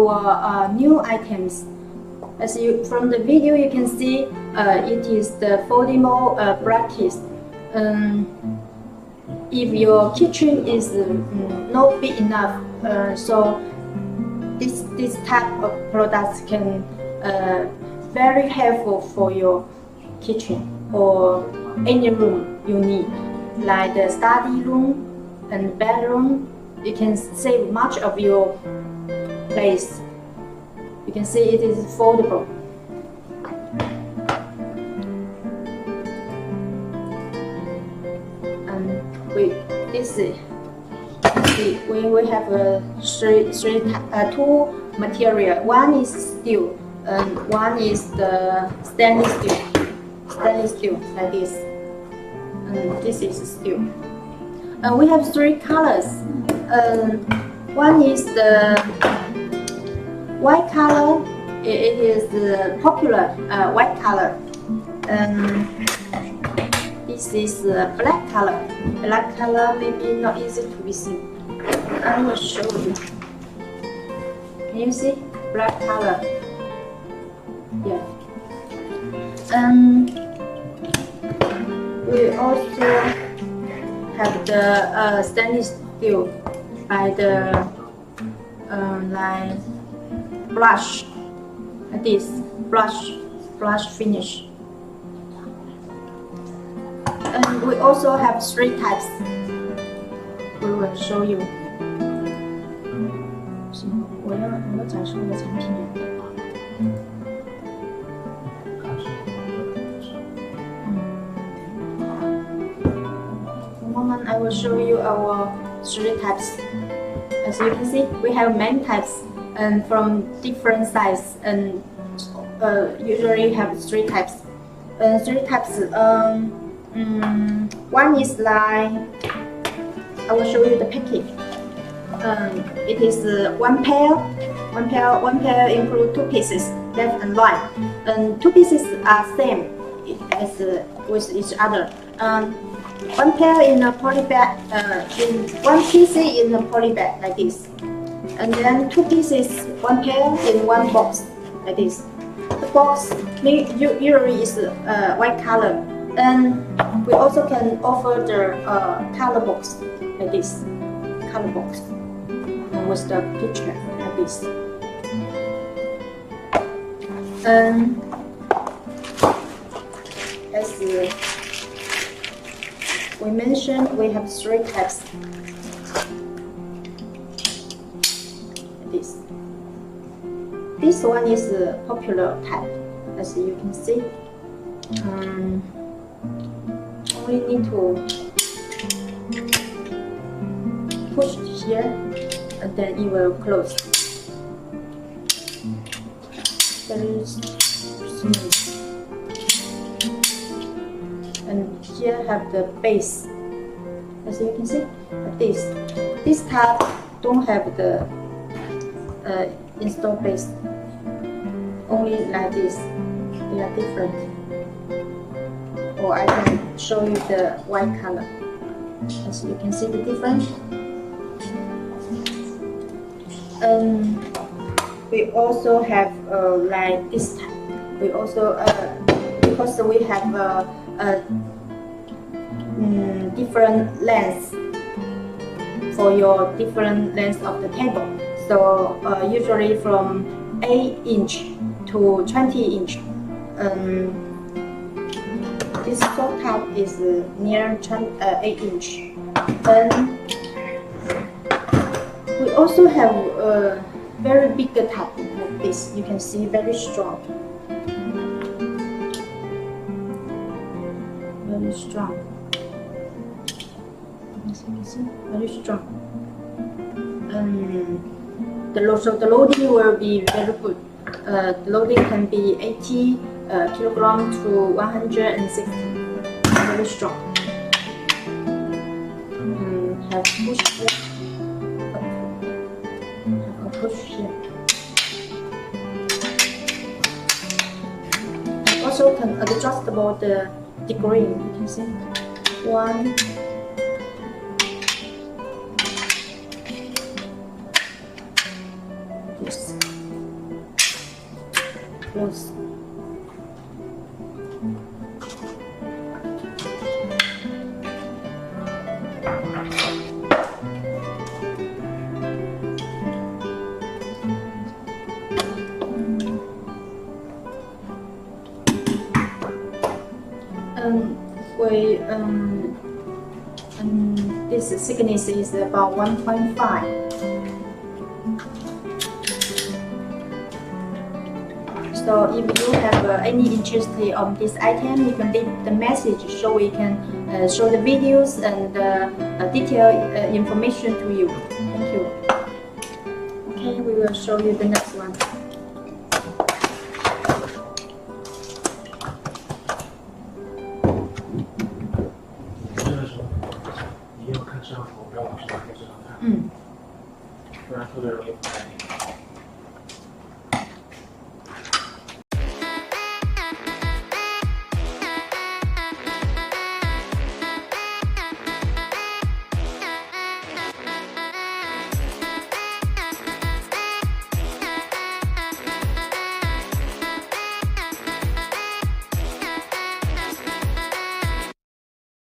our new items. As you from the video, you can see it is the foldable brackets. If your kitchen is not big enough, so this type of products can very helpful for your kitchen or any room you need, like the study room and bedroom. You can save much of your place. You can see it is foldable. And we have two material. One is steel and one is the stainless steel like this. And this is steel. And we have three colors. One is the white color. It is the popular white color. This is black color. Black color maybe not easy to be seen. I will show you. Can you see black color? Yeah. We also have the stainless steel by the like brush, like this brush finish. And we also have three types. We will show you. 我要展示我的产品。In a moment, I will show you our three types. As you can see, we have many types and from different sizes, and usually have three types. One is like, I will show you the package. It is one pair include two pieces, left and right, and two pieces are same as with each other. One pair in a poly bag, in one piece in a poly bag like this, and then two pieces, one pair in one box like this. The box usually is white color, and we also can offer the color box like this, color box with the picture like this. As we mentioned, we have three types. This one is a popular type, as you can see. Only need to push here, and then it will close. Very smooth. And here have the base. As you can see, like this. This type don't have the install base. Only like this. They are different. Or I can show you the white color. As you can see the difference. We also have like this type. We also because we have different lengths for your different lengths of the table. So usually from 8 inch to 20 inch. This soft top is near 8 inch. And we also have a very big top like this. You can see very strong. Very strong. As you can see, very strong. The loading will be very good. The loading can be 80 kilogram to 160. Very strong. Have push here. Have a push here. Also can adjustable the degree. You can see one. This. close. This thickness is about 1.5. So if you have any interest on this item, you can leave the message so we can show the videos and detailed information to you. Thank you. Okay, we will show you the next one.不然特别容易不太灵。